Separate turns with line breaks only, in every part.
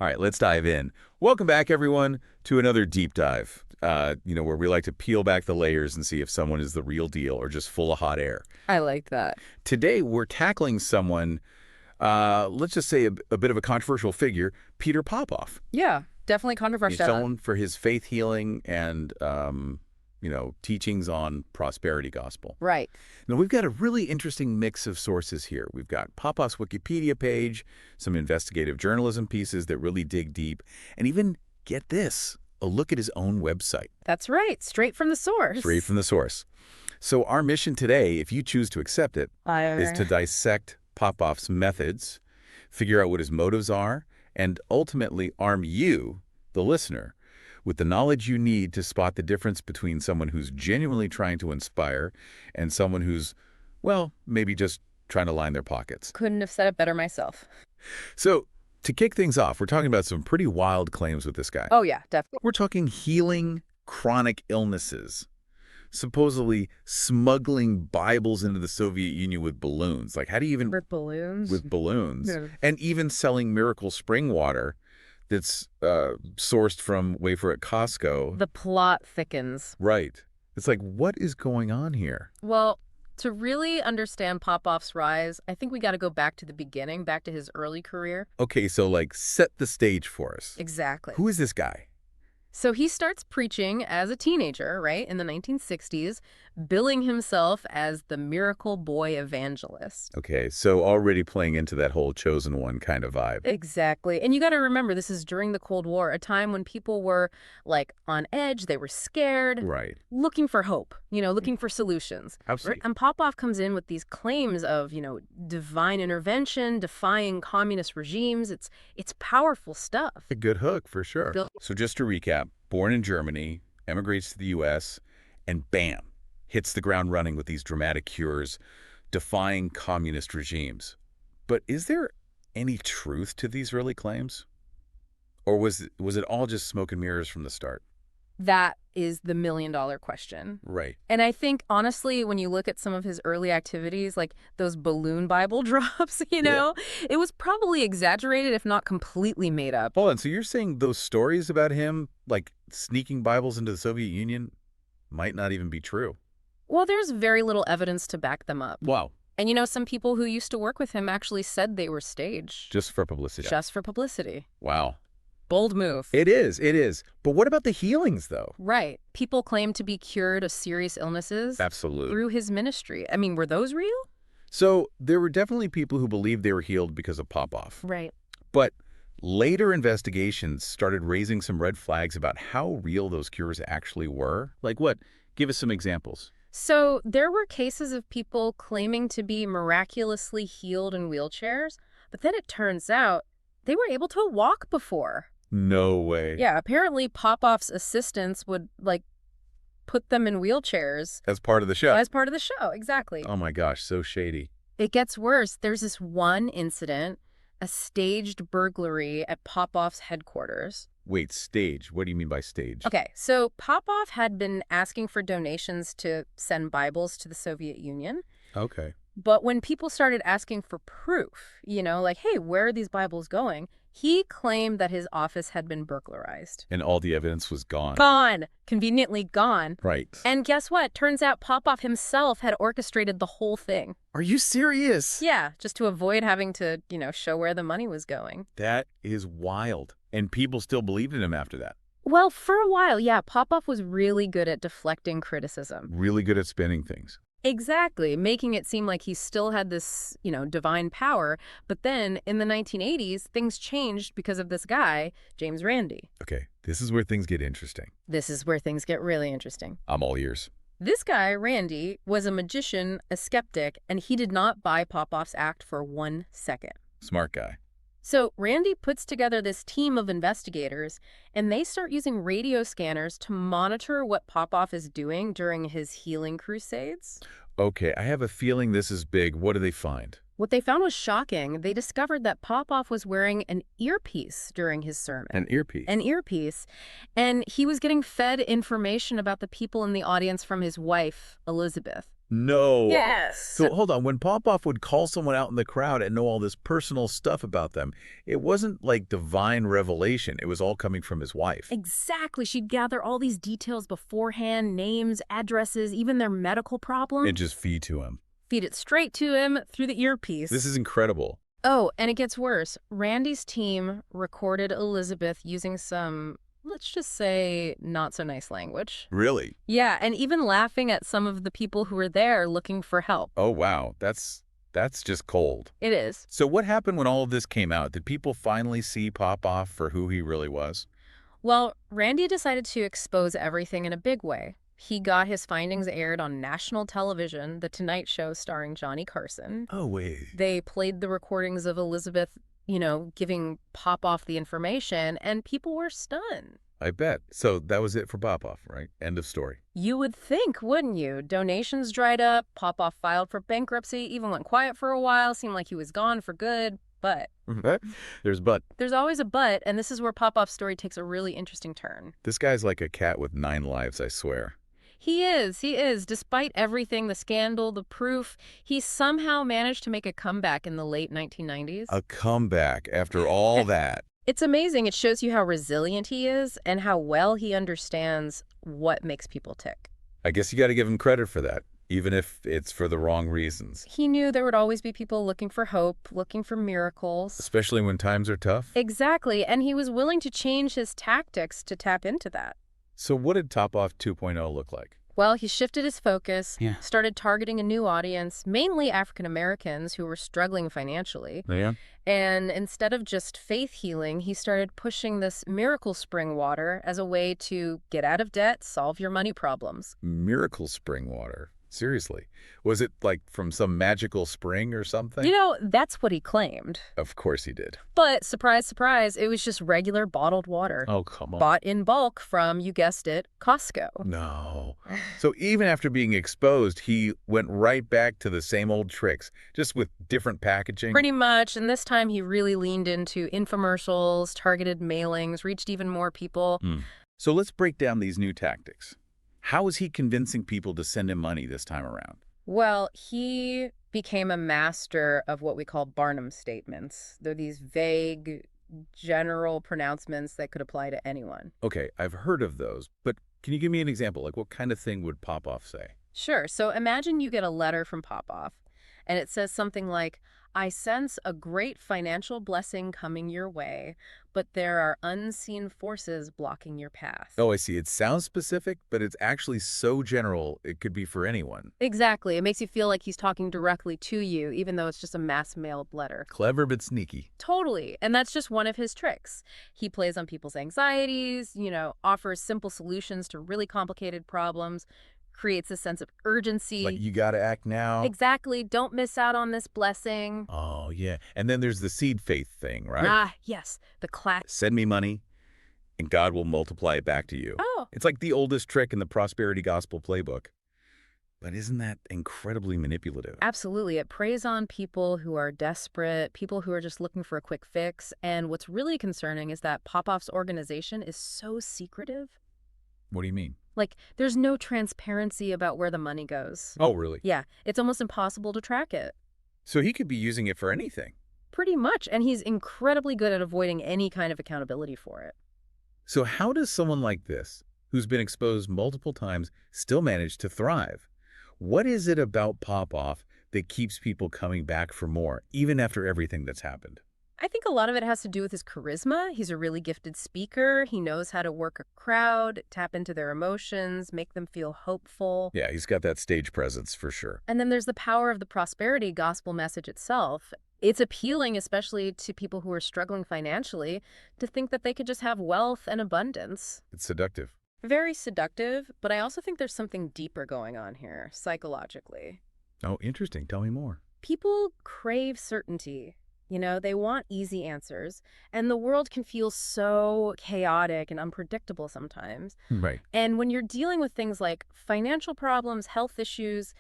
All right, let's dive in. Welcome back, everyone, to another deep dive, where we like to peel back the layers and see if someone is the real deal or just full of hot air.
I like that.
Today, we're tackling someone, let's just say a bit of a controversial figure, Peter Popoff.
Yeah, definitely
He's
controversial.
known for his faith healing and, teachings on prosperity gospel.
Right.
Now, we've got a really interesting mix of sources here. We've got Popoff's Wikipedia page, some investigative journalism pieces that really dig deep, and even, get this, a look at his own website.
That's right. Straight from the source.
Straight from the source. So our mission today, if you choose to accept it, is to dissect Popoff's methods, figure out what his motives are, and ultimately arm you, the listener, with the knowledge you need to spot the difference between someone who's genuinely trying to inspire and someone who's, well, maybe just trying to line their pockets.
Couldn't have said it better myself.
So, to kick things off, we're talking about some pretty wild claims with this guy.
Oh, yeah, definitely.
We're talking healing chronic illnesses, supposedly smuggling Bibles into the Soviet Union with balloons. Like, how do you even...
With balloons?
With balloons.
Yeah.
And even selling miracle spring water that's sourced from wafer at Costco.
The plot thickens.
Right. It's like, what is going on here?
Well, to really understand Popoff's rise, I think we got to go back to the beginning, back to his early career.
Okay, so like set the stage for us.
Exactly.
Who is this guy?
So he starts preaching as a teenager, right, in the 1960s, billing himself as the miracle boy evangelist.
Okay, so already playing into that whole chosen one kind of vibe.
Exactly. And you got to remember, this is during the Cold War, a time when people were, like, on edge, they were scared,
Right.
looking for hope, looking for solutions.
Absolutely.
And Popoff comes in with these claims of, divine intervention, defying communist regimes. It's powerful stuff.
A good hook, for sure. So just to recap, born in Germany, emigrates to the U.S., and bam, hits the ground running with these dramatic cures, defying communist regimes. But is there any truth to these early claims? Or was it all just smoke and mirrors from the start?
That is the million-dollar question.
Right.
And I think, honestly, when you look at some of his early activities, like those balloon Bible drops, it was probably exaggerated, if not completely made up.
Hold on, so you're saying those stories about him, like sneaking Bibles into the Soviet Union, might not even be true?
Well, there's very little evidence to back them up.
Wow.
And some people who used to work with him actually said they were staged.
Just for publicity.
Just for publicity.
Wow.
Bold move.
It is. But what about the healings, though?
Right. People claim to be cured of serious illnesses.
Absolutely.
Through his ministry. I mean, were those real?
So there were definitely people who believed they were healed because of Popoff.
Right.
But later investigations started raising some red flags about how real those cures actually were. Like what? Give us some examples.
So there were cases of people claiming to be miraculously healed in wheelchairs, but then it turns out they were able to walk before.
No way.
Yeah, apparently Popoff's assistants would, put them in wheelchairs.
As part of the show.
As part of the show, exactly.
Oh my gosh, so shady.
It gets worse. There's this one incident, a staged burglary at Popoff's headquarters.
Wait, stage? What do you mean by stage?
Okay, so Popoff had been asking for donations to send Bibles to the Soviet Union.
Okay.
But when people started asking for proof, like, hey, where are these Bibles going? He claimed that his office had been burglarized.
And all the evidence was gone.
Gone. Conveniently gone.
Right.
And guess what? Turns out Popoff himself had orchestrated the whole thing.
Are you serious?
Yeah, just to avoid having to, show where the money was going.
That is wild. And people still believed in him after that.
Well, for a while, yeah, Popoff was really good at deflecting criticism.
Really good at spinning things.
Exactly, making it seem like he still had this, divine power. But then in the 1980s, things changed because of this guy, James Randi.
Okay, this is where things get interesting.
This is where things get really interesting.
I'm all ears.
This guy, Randi, was a magician, a skeptic, and he did not buy Popoff's act for 1 second.
Smart guy.
So Randi puts together this team of investigators, and they start using radio scanners to monitor what Popoff is doing during his healing crusades.
Okay, I have a feeling this is big. What do they find?
What they found was shocking. They discovered that Popoff was wearing an earpiece during his sermon.
An earpiece?
An earpiece. And he was getting fed information about the people in the audience from his wife, Elizabeth.
No.
Yes.
So hold on, when Popoff would call someone out in the crowd and know all this personal stuff about them, it wasn't like divine revelation. It was all coming from his wife.
Exactly. She'd gather all these details beforehand, names, addresses, even their medical problems.
And just feed to him.
Feed it straight to him through the earpiece.
This is incredible.
Oh, and it gets worse. Randy's team recorded Elizabeth using some, let's just say, not so nice language.
Really?
Yeah, and even laughing at some of the people who were there looking for help.
Oh, wow. That's just cold.
It is.
So what happened when all of this came out? Did people finally see Popoff for who he really was?
Well, Randy decided to expose everything in a big way. He got his findings aired on national television, The Tonight Show starring Johnny Carson.
Oh, wait.
They played the recordings of Elizabeth, giving Popoff the information, and people were stunned.
I bet. So that was it for Popoff, right? End of story.
You would think, wouldn't you? Donations dried up, Popoff filed for bankruptcy, even went quiet for a while, seemed like he was gone for good, but...
There's but.
There's always a but, and this is where Popoff's story takes a really interesting turn.
This guy's like a cat with 9 lives, I swear.
He is. Despite everything, the scandal, the proof, he somehow managed to make a comeback in the late 1990s.
A comeback after all that.
It's amazing. It shows you how resilient he is and how well he understands what makes people tick.
I guess you got to give him credit for that, even if it's for the wrong reasons.
He knew there would always be people looking for hope, looking for miracles.
Especially when times are tough.
Exactly, and he was willing to change his tactics to tap into that.
So what did Popoff 2.0 look like?
Well, he shifted his focus, started targeting a new audience, mainly African Americans who were struggling financially.
Yeah.
And instead of just faith healing, he started pushing this miracle spring water as a way to get out of debt, solve your money problems.
Miracle spring water. Seriously. Was it like from some magical spring or something?
That's what he claimed.
Of course he did.
But surprise, surprise, it was just regular bottled water.
Oh, come on.
Bought in bulk from, you guessed it, Costco.
No. So even after being exposed, he went right back to the same old tricks, just with different packaging?
Pretty much. And this time he really leaned into infomercials, targeted mailings, reached even more people.
So let's break down these new tactics. How is he convincing people to send him money this time around?
Well, he became a master of what we call Barnum statements. They're these vague, general pronouncements that could apply to anyone.
Okay, I've heard of those, but can you give me an example? Like, what kind of thing would Popoff say?
Sure. So imagine you get a letter from Popoff, and it says something like, I sense a great financial blessing coming your way, but there are unseen forces blocking your path.
Oh, I see. It sounds specific, but it's actually so general, it could be for anyone.
Exactly. It makes you feel like he's talking directly to you, even though it's just a mass-mailed letter.
Clever but sneaky.
Totally. And that's just one of his tricks. He plays on people's anxieties, offers simple solutions to really complicated problems, creates a sense of urgency.
Like, you gotta act now.
Exactly. Don't miss out on this blessing.
Oh, yeah. And then there's the seed faith thing, right?
Ah, yes. The class.
Send me money, and God will multiply it back to you.
Oh.
It's like the oldest trick in the prosperity gospel playbook. But isn't that incredibly manipulative?
Absolutely. It preys on people who are desperate, people who are just looking for a quick fix. And what's really concerning is that Popoff's organization is so secretive.
What do you mean?
Like, there's no transparency about where the money goes.
Oh, really?
Yeah, it's almost impossible to track it.
So he could be using it for anything.
Pretty much, and he's incredibly good at avoiding any kind of accountability for it.
So how does someone like this, who's been exposed multiple times, still manage to thrive? What is it about Popoff that keeps people coming back for more, even after everything that's happened?
I think a lot of it has to do with his charisma. He's a really gifted speaker. He knows how to work a crowd, tap into their emotions, make them feel hopeful.
Yeah, he's got that stage presence for sure.
And then there's the power of the prosperity gospel message itself. It's appealing, especially to people who are struggling financially, to think that they could just have wealth and abundance.
It's seductive.
Very seductive, but I also think there's something deeper going on here, psychologically.
Oh, interesting. Tell me more.
People crave certainty. They want easy answers, and the world can feel so chaotic and unpredictable sometimes.
Right.
And when you're dealing with things like financial problems, health issues,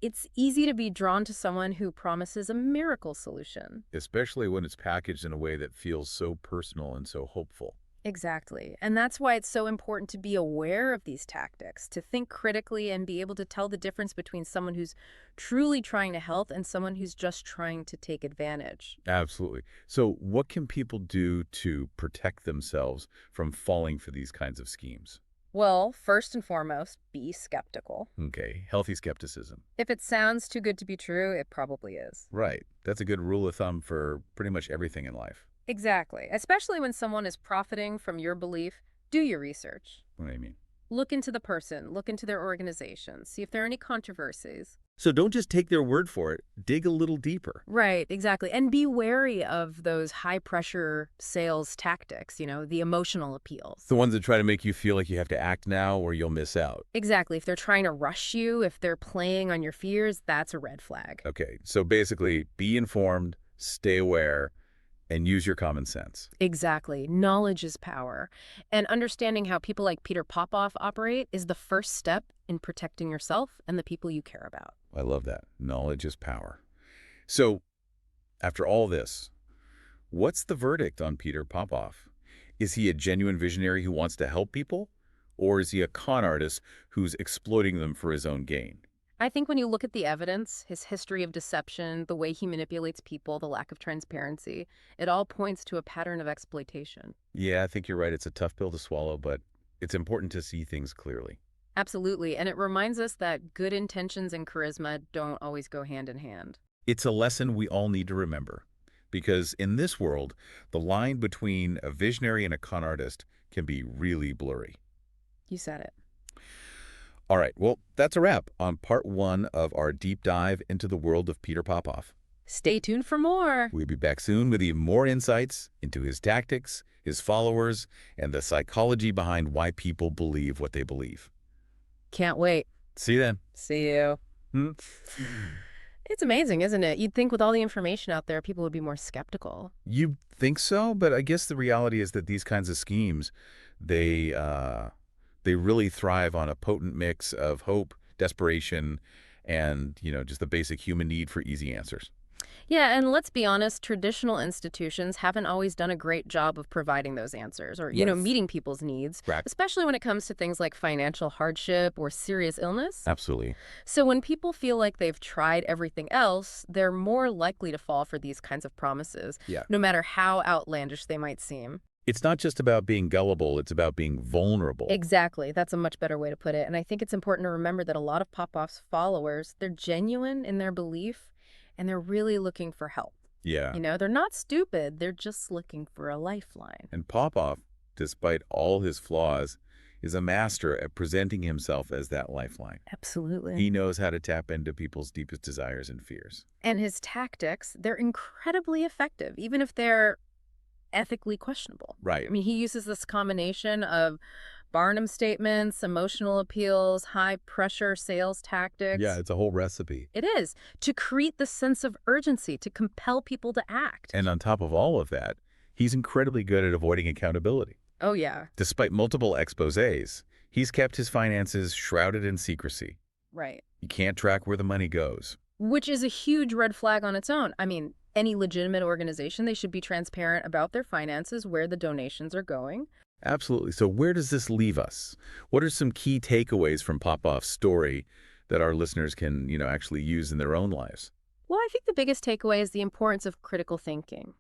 it's easy to be drawn to someone who promises a miracle solution.
Especially when it's packaged in a way that feels so personal and so hopeful.
Exactly. And that's why it's so important to be aware of these tactics, to think critically and be able to tell the difference between someone who's truly trying to help and someone who's just trying to take advantage.
Absolutely. So what can people do to protect themselves from falling for these kinds of schemes?
Well, first and foremost, be skeptical.
Okay, healthy skepticism.
If it sounds too good to be true, it probably is.
Right. That's a good rule of thumb for pretty much everything in life.
Exactly. Especially when someone is profiting from your belief, do your research.
What do you mean?
Look into the person, look into their organization, see if there are any controversies.
So don't just take their word for it. Dig a little deeper.
Right, exactly. And be wary of those high pressure sales tactics, the emotional appeals.
The ones that try to make you feel like you have to act now or you'll miss out.
Exactly. If they're trying to rush you, if they're playing on your fears, that's a red flag.
Okay, so basically be informed, stay aware, and use your common sense.
Exactly. Knowledge is power. And understanding how people like Peter Popoff operate is the first step in protecting yourself and the people you care about.
I love that. Knowledge is power. So, after all this, what's the verdict on Peter Popoff? Is he a genuine visionary who wants to help people? Or is he a con artist who's exploiting them for his own gain?
I think when you look at the evidence, his history of deception, the way he manipulates people, the lack of transparency, it all points to a pattern of exploitation.
Yeah, I think you're right. It's a tough pill to swallow, but it's important to see things clearly.
Absolutely. And it reminds us that good intentions and charisma don't always go hand in hand.
It's a lesson we all need to remember, because in this world, the line between a visionary and a con artist can be really blurry.
You said it.
All right, well, that's a wrap on part 1 of our deep dive into the world of Peter Popoff.
Stay tuned for more.
We'll be back soon with even more insights into his tactics, his followers, and the psychology behind why people believe what they believe.
Can't wait.
See you then.
See you. It's amazing, isn't it? You'd think with all the information out there, people would be more skeptical.
You think so? But I guess the reality is that these kinds of schemes, they really thrive on a potent mix of hope, desperation, and, just the basic human need for easy answers.
Yeah, and let's be honest, traditional institutions haven't always done a great job of providing those answers or,
Yes.
meeting people's needs,
Correct.
especially when it comes to things like financial hardship or serious illness.
Absolutely.
So when people feel like they've tried everything else, they're more likely to fall for these kinds of promises,
Yeah.
no matter how outlandish they might seem.
It's not just about being gullible, it's about being vulnerable.
Exactly. That's a much better way to put it. And I think it's important to remember that a lot of Popoff's followers, they're genuine in their belief and they're really looking for help.
Yeah.
They're not stupid. They're just looking for a lifeline.
And Popoff, despite all his flaws, is a master at presenting himself as that lifeline.
Absolutely.
He knows how to tap into people's deepest desires and fears.
And his tactics, they're incredibly effective, even if they're ethically questionable.
Right.
I mean, he uses this combination of Barnum statements, emotional appeals, high-pressure sales tactics.
Yeah, it's a whole recipe.
It is, to create the sense of urgency, to compel people to act.
And on top of all of that, he's incredibly good at avoiding accountability.
Oh, yeah.
Despite multiple exposés, he's kept his finances shrouded in secrecy.
Right.
You can't track where the money goes.
Which is a huge red flag on its own. I mean, any legitimate organization, they should be transparent about their finances, where the donations are going.
Absolutely. So where does this leave us? What are some key takeaways from Popoff's story that our listeners can, actually use in their own lives?
Well, I think the biggest takeaway is the importance of critical thinking,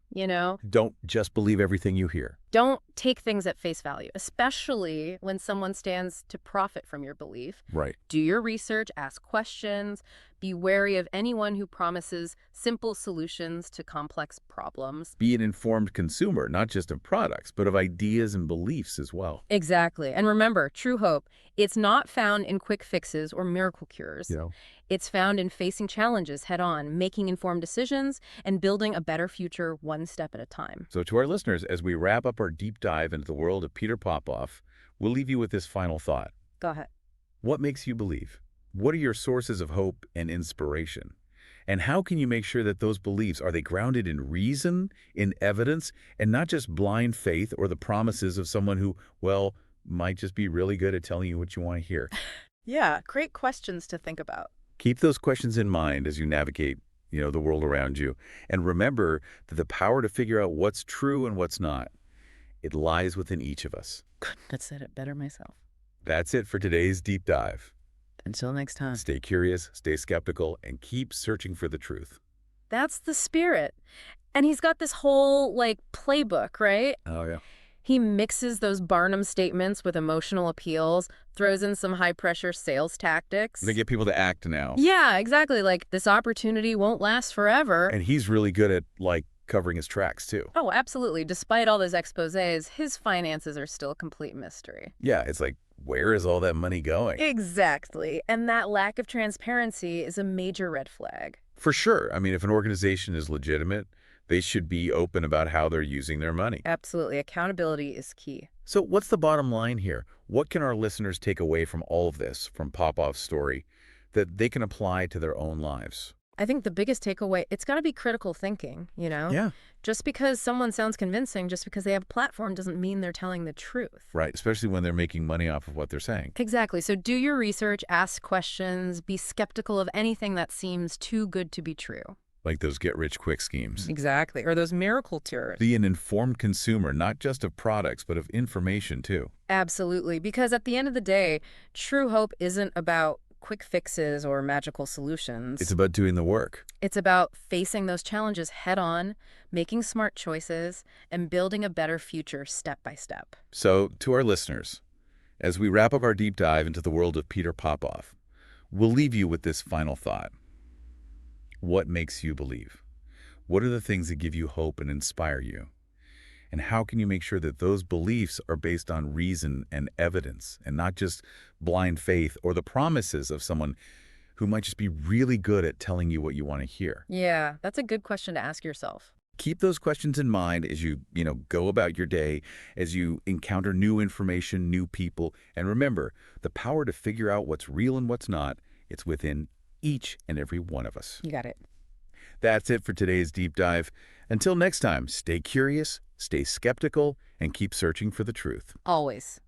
Don't just believe everything you hear.
Don't take things at face value, especially when someone stands to profit from your belief.
Right.
Do your research, ask questions, be wary of anyone who promises simple solutions to complex problems.
Be an informed consumer, not just of products, but of ideas and beliefs as well.
Exactly. And remember, true hope, it's not found in quick fixes or miracle cures. It's found in facing challenges head on, making informed decisions, and building a better future one step at a time.
So to our listeners, as we wrap up our deep dive into the world of Peter Popoff, we'll leave you with this final thought.
Go ahead.
What makes you believe? What are your sources of hope and inspiration? And how can you make sure that those beliefs, are they grounded in reason, in evidence, and not just blind faith or the promises of someone who, might just be really good at telling you what you want to hear?
Yeah, great questions to think about.
Keep those questions in mind as you navigate, the world around you. And remember that the power to figure out what's true and what's not, It lies within each of us.
Couldn't have said it better myself.
That's it for today's deep dive.
Until next time.
Stay curious, stay skeptical, and keep searching for the truth.
That's the spirit. And he's got this whole, playbook, right?
Oh, yeah.
He mixes those Barnum statements with emotional appeals, throws in some high-pressure sales tactics.
They get people to act now.
Yeah, exactly. Like, this opportunity won't last forever.
And he's really good at, covering his tracks, too.
Oh, absolutely. Despite all those exposés, his finances are still a complete mystery.
Yeah, it's like, where is all that money going?
Exactly. And that lack of transparency is a major red flag.
For sure. I mean, if an organization is legitimate, they should be open about how they're using their money.
Absolutely. Accountability is key.
So what's the bottom line here? What can our listeners take away from all of this, from Popoff's story, that they can apply to their own lives?
I think the biggest takeaway, it's got to be critical thinking,
Yeah.
Just because someone sounds convincing, just because they have a platform doesn't mean they're telling the truth.
Right, especially when they're making money off of what they're saying.
Exactly. So do your research, ask questions, be skeptical of anything that seems too good to be true.
Like those get-rich-quick schemes.
Exactly. Or those miracle cures.
Be an informed consumer, not just of products, but of information, too.
Absolutely. Because at the end of the day, true hope isn't about quick fixes or magical solutions.
It's about doing the work.
It's about facing those challenges head on, making smart choices, and building a better future step by step.
So, to our listeners, as we wrap up our deep dive into the world of Peter Popoff, we'll leave you with this final thought. What makes you believe? What are the things that give you hope and inspire you? And how can you make sure that those beliefs are based on reason and evidence and not just blind faith or the promises of someone who might just be really good at telling you what you want to hear?
Yeah, that's a good question to ask yourself.
Keep those questions in mind as you go about your day, as you encounter new information, new people. And remember, the power to figure out what's real and what's not, it's within each and every one of us.
You got it.
That's it for today's deep dive. Until next time, stay curious, stay skeptical, and keep searching for the truth.
Always.